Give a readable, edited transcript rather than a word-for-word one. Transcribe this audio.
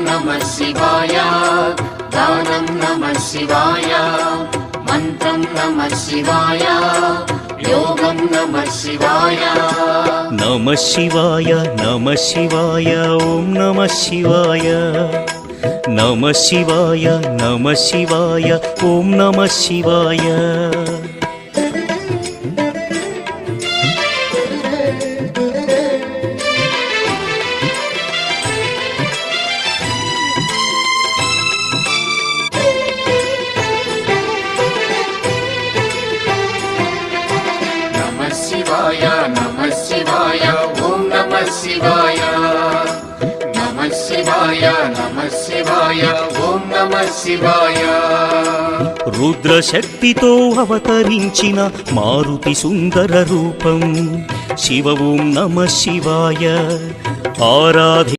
नमः शिवाय दानं नमः शिवाय मन्त्रं नमः शिवाय योगं नमः शिवाय नमः शिवाय नमः शिवाय ॐ नमः शिवाय नमः शिवाय नमः शिवाय ॐ नमः शिवाय शिवाय नमः शिवाय ॐ नमः शिवाय नमः शिवाय नमः शिवाय ॐ नमः शिवाय रुद्रशक्तितो अवतरिंचिन मारुति सुंदर रूपं शिव ॐ नमः शिवाय आराधि